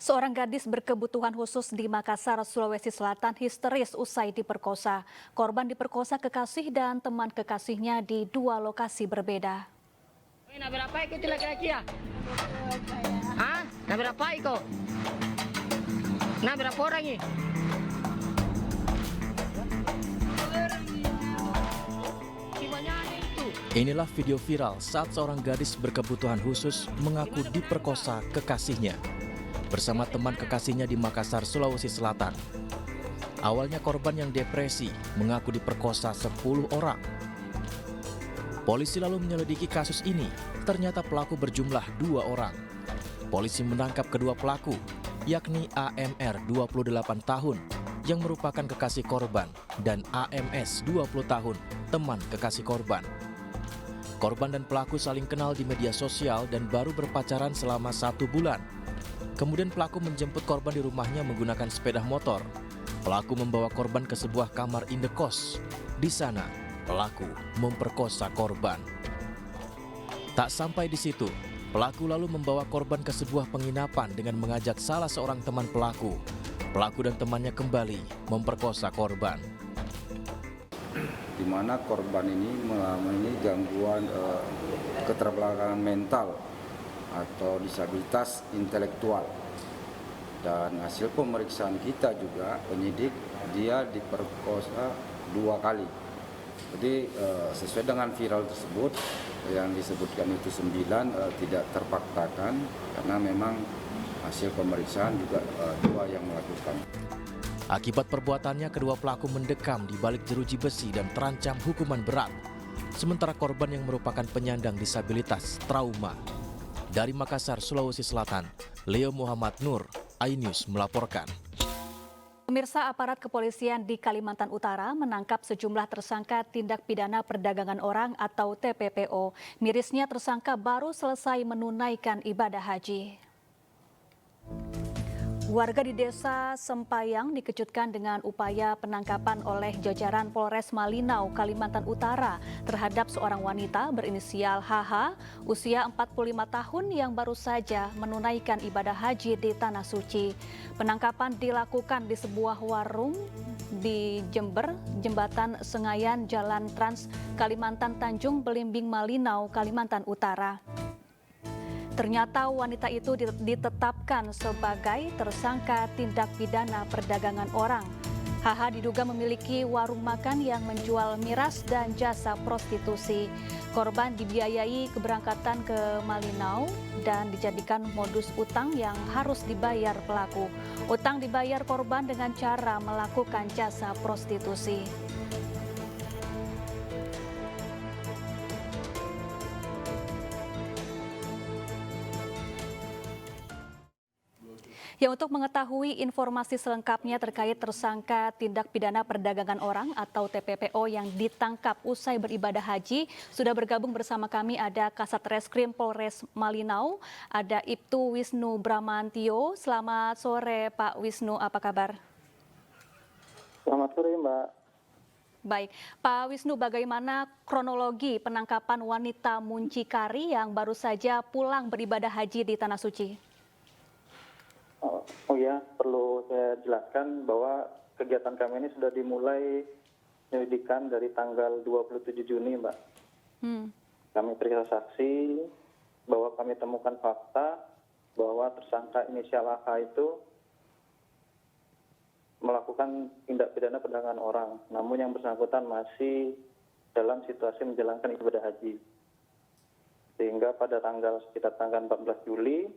Seorang gadis berkebutuhan khusus di Makassar, Sulawesi Selatan histeris usai diperkosa. Korban diperkosa kekasih dan teman kekasihnya di dua lokasi berbeda. Nah, berapa ikut laki-laki ya? Hah? Nah, berapa ikut? Nah, berapa orang ini? Inilah video viral saat seorang gadis berkebutuhan khusus mengaku diperkosa kekasihnya bersama teman kekasihnya di Makassar, Sulawesi Selatan. Awalnya korban yang depresi mengaku diperkosa 10 orang. Polisi lalu menyelidiki kasus ini, ternyata pelaku berjumlah 2 orang. Polisi menangkap kedua pelaku, yakni AMR 28 tahun yang merupakan kekasih korban dan AMS 20 tahun, teman kekasih korban. Korban dan pelaku saling kenal di media sosial dan baru berpacaran selama 1 bulan. Kemudian pelaku menjemput korban di rumahnya menggunakan sepeda motor. Pelaku membawa korban ke sebuah kamar indekos. Di sana, pelaku memperkosa korban. Tak sampai di situ, pelaku lalu membawa korban ke sebuah penginapan dengan mengajak salah seorang teman pelaku. Pelaku dan temannya kembali memperkosa korban. Di mana korban ini mengalami gangguan keterbelakangan mental atau disabilitas intelektual. Dan hasil pemeriksaan kita juga penyidik dia diperkosa 2 kali. Jadi sesuai dengan viral tersebut yang disebutkan itu 9 tidak terfaktakan karena memang hasil pemeriksaan juga 2 yang melakukan. Akibat perbuatannya, kedua pelaku mendekam di balik jeruji besi dan terancam hukuman berat. Sementara korban yang merupakan penyandang disabilitas trauma. Dari Makassar, Sulawesi Selatan, Leo Muhammad Nur, iNews melaporkan. Pemirsa, aparat kepolisian di Kalimantan Utara menangkap sejumlah tersangka tindak pidana perdagangan orang atau TPPO. Mirisnya tersangka baru selesai menunaikan ibadah haji. Warga di desa Sempayang dikejutkan dengan upaya penangkapan oleh jajaran Polres Malinau, Kalimantan Utara terhadap seorang wanita berinisial HH, usia 45 tahun yang baru saja menunaikan ibadah haji di Tanah Suci. Penangkapan dilakukan di sebuah warung di Jember, Jembatan Sengayan, Jalan Trans Kalimantan Tanjung Belimbing, Malinau, Kalimantan Utara. Ternyata wanita itu ditetapkan sebagai tersangka tindak pidana perdagangan orang. HH diduga memiliki warung makan yang menjual miras dan jasa prostitusi. Korban dibiayai keberangkatan ke Malinau dan dijadikan modus utang yang harus dibayar pelaku. Utang dibayar korban dengan cara melakukan jasa prostitusi. Ya, untuk mengetahui informasi selengkapnya terkait tersangka tindak pidana perdagangan orang atau TPPO yang ditangkap usai beribadah haji, sudah bergabung bersama kami ada Kasat Reskrim Polres Malinau, ada Ibtu Wisnu Bramantio. Selamat sore Pak Wisnu, apa kabar? Selamat sore Mbak. Baik, Pak Wisnu, bagaimana kronologi penangkapan wanita muncikari yang baru saja pulang beribadah haji di Tanah Suci? Oh ya, perlu saya jelaskan bahwa kegiatan kami ini sudah dimulai penyelidikan dari tanggal 27 Juni, Mbak. Kami periksa saksi bahwa kami temukan fakta bahwa tersangka inisial AK itu melakukan tindak pidana perdagangan orang, namun yang bersangkutan masih dalam situasi menjalankan ibadah haji. Sehingga pada sekitar tanggal 14 Juli,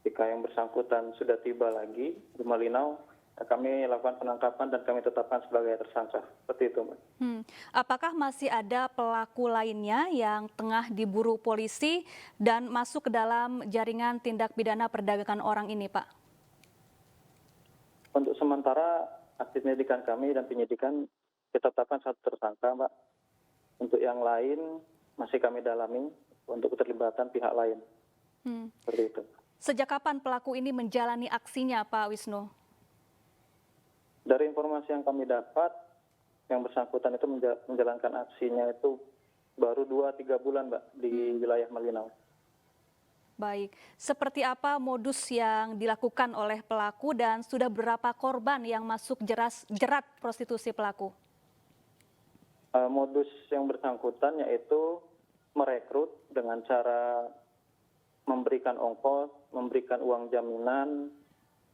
jika yang bersangkutan sudah tiba lagi di Malinau, kami lakukan penangkapan dan kami tetapkan sebagai tersangka. Seperti itu, Mbak. Apakah masih ada pelaku lainnya yang tengah diburu polisi dan masuk ke dalam jaringan tindak pidana perdagangan orang ini, Pak? Untuk sementara, hasil penyelidikan kami dan penyidikan kita tetapkan 1 tersangka, Mbak. Untuk yang lain masih kami dalami untuk keterlibatan pihak lain. Seperti itu. Sejak kapan pelaku ini menjalani aksinya, Pak Wisnu? Dari informasi yang kami dapat, yang bersangkutan itu menjalankan aksinya itu baru 2-3 bulan, Mbak, di wilayah Malinau. Baik, seperti apa modus yang dilakukan oleh pelaku dan sudah berapa korban yang masuk jerat prostitusi pelaku? Modus yang bersangkutan yaitu merekrut dengan cara memberikan ongkos, memberikan uang jaminan,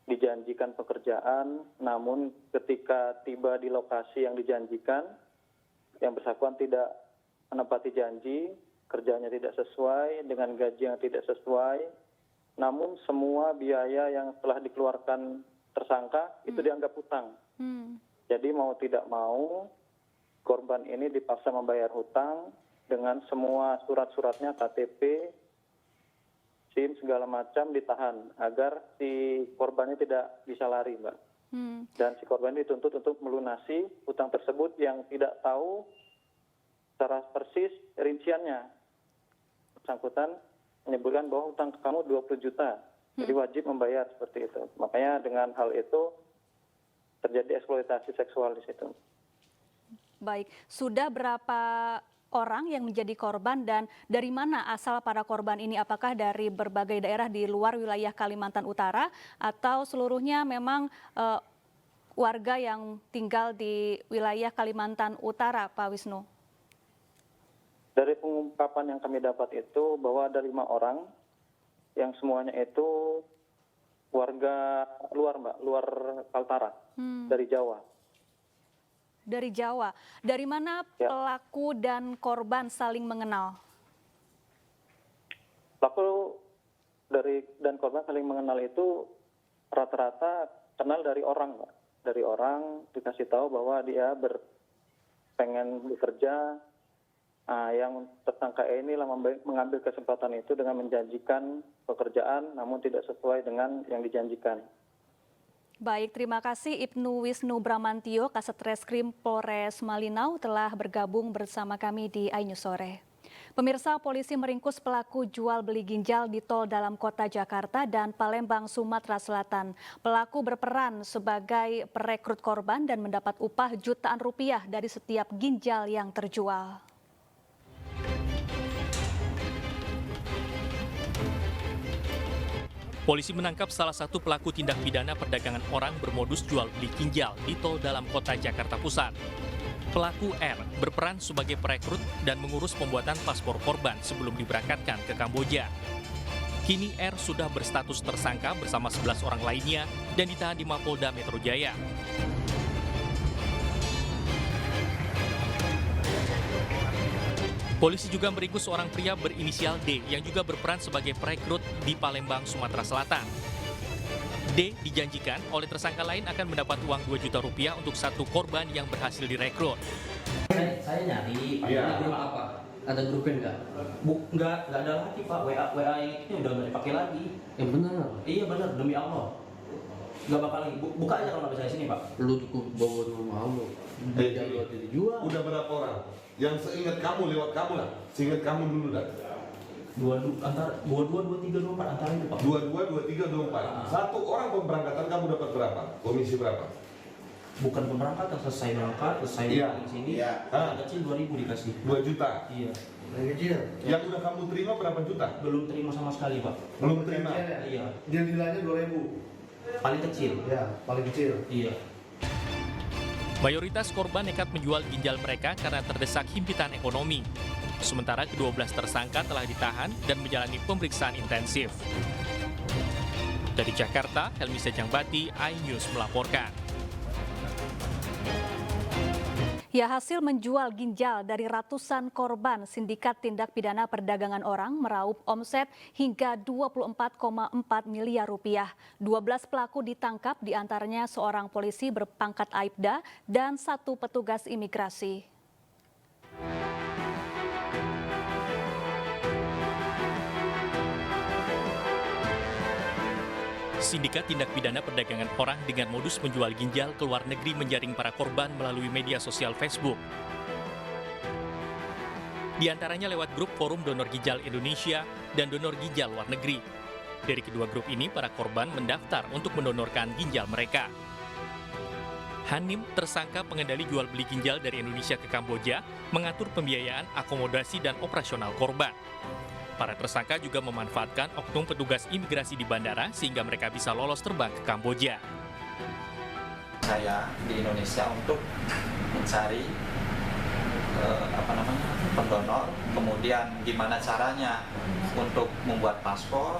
dijanjikan pekerjaan, namun ketika tiba di lokasi yang dijanjikan, yang bersangkutan tidak menepati janji, kerjanya tidak sesuai, dengan gaji yang tidak sesuai, namun semua biaya yang telah dikeluarkan tersangka itu dianggap hutang. Jadi mau tidak mau, korban ini dipaksa membayar hutang dengan semua surat-suratnya, KTP, SIM, segala macam ditahan agar si korbannya tidak bisa lari, Mbak. Dan si korban dituntut untuk melunasi hutang tersebut yang tidak tahu secara persis rinciannya. Bersangkutan menyebutkan bahwa hutang kamu 20 juta, jadi wajib membayar seperti itu. Makanya dengan hal itu terjadi eksploitasi seksual di situ. Baik, sudah berapa orang yang menjadi korban dan dari mana asal para korban ini? Apakah dari berbagai daerah di luar wilayah Kalimantan Utara atau seluruhnya memang warga yang tinggal di wilayah Kalimantan Utara, Pak Wisnu? Dari pengungkapan yang kami dapat itu bahwa ada 5 orang yang semuanya itu warga luar, Mbak, luar Kaltara, dari Jawa. Dari Jawa. Dari mana pelaku dan korban saling mengenal? Pelaku dan korban saling mengenal itu rata-rata kenal dari orang, Mbak. Dari orang dikasih tahu bahwa dia pengen bekerja. Yang tersangka inilah mengambil kesempatan itu dengan menjanjikan pekerjaan namun tidak sesuai dengan yang dijanjikan. Baik, terima kasih Ibnu Wisnu Bramantio, Kasat Reskrim Polres Malinau telah bergabung bersama kami di iNews Sore. Pemirsa, polisi meringkus pelaku jual beli ginjal di tol dalam kota Jakarta dan Palembang, Sumatera Selatan. Pelaku berperan sebagai perekrut korban dan mendapat upah jutaan rupiah dari setiap ginjal yang terjual. Polisi menangkap salah satu pelaku tindak pidana perdagangan orang bermodus jual beli ginjal di tol dalam kota Jakarta Pusat. Pelaku R berperan sebagai perekrut dan mengurus pembuatan paspor korban sebelum diberangkatkan ke Kamboja. Kini R sudah berstatus tersangka bersama 11 orang lainnya dan ditahan di Mapolda Metro Jaya. Polisi juga meringkus seorang pria berinisial D yang juga berperan sebagai perekrut di Palembang, Sumatera Selatan. D dijanjikan oleh tersangka lain akan mendapat uang 2 juta rupiah untuk satu korban yang berhasil direkrut. Saya nyari, Pak, grup apa? Ada grupnya enggak? Enggak ada lagi, Pak. WA yang itu udah nggak dipakai lagi. Yang benar? Iya benar, demi Allah. Nggak bakal lagi. Buka aja kalau nggak bisa di sini, Pak. Lu cukup bawa rumah lu. Dijual. Udah berapa orang? Yang seingat kamu lewat kamu lah. Seingat kamu dulu dah. 22, 23, 24 antara itu, Pak. 22, 23, 24. Satu orang pemberangkatan kamu dapat berapa? Komisi berapa? Bukan pemberangkatan, selesai berangkat, selesai di sini. Iya. Yang kecil 2.000 dikasih. 2 juta. Iya. Yang kecil. Yang udah kamu terima berapa juta? Belum terima sama sekali, Pak. Belum terima. Iya. Dia nilainya 2.000. Paling kecil. Ya, paling kecil. Iya. Mayoritas korban nekat menjual ginjal mereka karena terdesak himpitan ekonomi. Sementara ke-12 tersangka telah ditahan dan menjalani pemeriksaan intensif. Dari Jakarta, Helmi Sejangbati, iNews melaporkan. Ya, hasil menjual ginjal dari ratusan korban sindikat tindak pidana perdagangan orang meraup omset hingga 24,4 miliar rupiah. 12 pelaku ditangkap, diantaranya seorang polisi berpangkat Aibda dan 1 petugas imigrasi. Sindikat tindak pidana perdagangan orang dengan modus menjual ginjal ke luar negeri menjaring para korban melalui media sosial Facebook. Di antaranya lewat grup Forum Donor Ginjal Indonesia dan Donor Ginjal Luar Negeri. Dari kedua grup ini, para korban mendaftar untuk mendonorkan ginjal mereka. Hanim, tersangka pengendali jual beli ginjal dari Indonesia ke Kamboja, mengatur pembiayaan, akomodasi, dan operasional korban. Para tersangka juga memanfaatkan oknum petugas imigrasi di bandara sehingga mereka bisa lolos terbang ke Kamboja. Saya di Indonesia untuk mencari pendonor, kemudian gimana caranya untuk membuat paspor,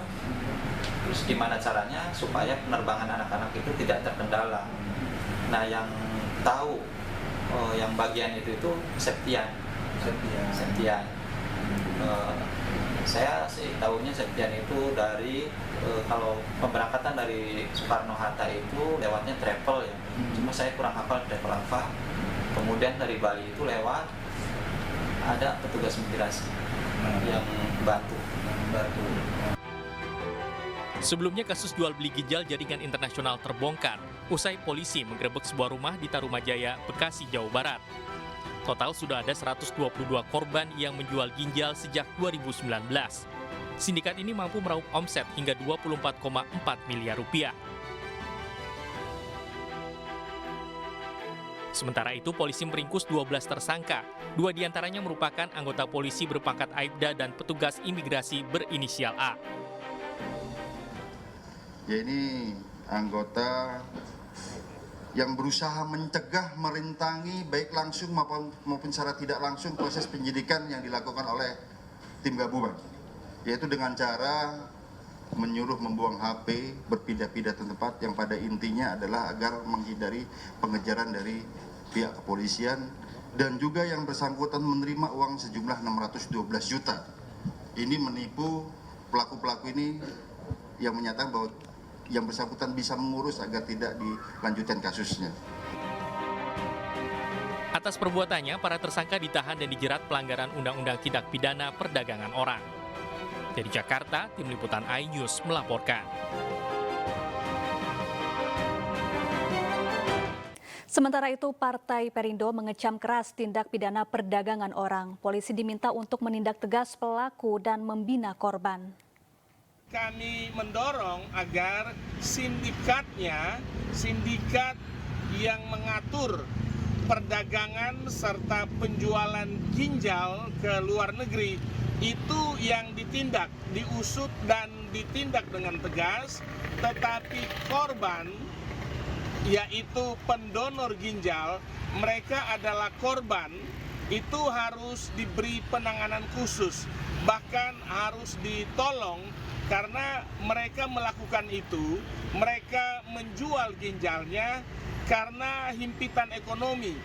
terus gimana caranya supaya penerbangan anak-anak itu tidak terkendala. Nah, yang tahu yang bagian itu Septian. Saya sih tahunya Septian itu dari kalau pemberangkatan dari Soekarno-Hatta itu lewatnya travel ya. Cuma saya kurang hafal travel apa. Kemudian dari Bali itu lewat ada petugas migrasi yang bantu. Sebelumnya kasus jual beli ginjal jaringan internasional terbongkar usai polisi menggerebek sebuah rumah di Tarumajaya, Bekasi, Jawa Barat. Total sudah ada 122 korban yang menjual ginjal sejak 2019. Sindikat ini mampu meraup omset hingga 24,4 miliar rupiah. Sementara itu, polisi meringkus 12 tersangka. 2 diantaranya merupakan anggota polisi berpangkat Aibda dan petugas imigrasi berinisial A. Ya, ini anggota yang berusaha mencegah, merintangi baik langsung maupun secara tidak langsung proses penyidikan yang dilakukan oleh tim gabungan, yaitu dengan cara menyuruh membuang HP, berpindah-pindah tempat yang pada intinya adalah agar menghindari pengejaran dari pihak kepolisian, dan juga yang bersangkutan menerima uang sejumlah 612 juta. Ini menipu pelaku-pelaku ini yang menyatakan bahwa yang bersangkutan bisa mengurus agar tidak dilanjutkan kasusnya. Atas perbuatannya, para tersangka ditahan dan dijerat pelanggaran Undang-Undang Tindak Pidana Perdagangan Orang. Dari Jakarta, Tim Liputan iNews melaporkan. Sementara itu, Partai Perindo mengecam keras tindak pidana perdagangan orang. Polisi diminta untuk menindak tegas pelaku dan membina korban. Kami mendorong agar sindikat yang mengatur perdagangan serta penjualan ginjal ke luar negeri itu yang ditindak, diusut dan ditindak dengan tegas, tetapi korban yaitu pendonor ginjal, mereka adalah korban, itu harus diberi penanganan khusus, bahkan harus ditolong. Karena mereka melakukan itu, mereka menjual ginjalnya karena himpitan ekonomi,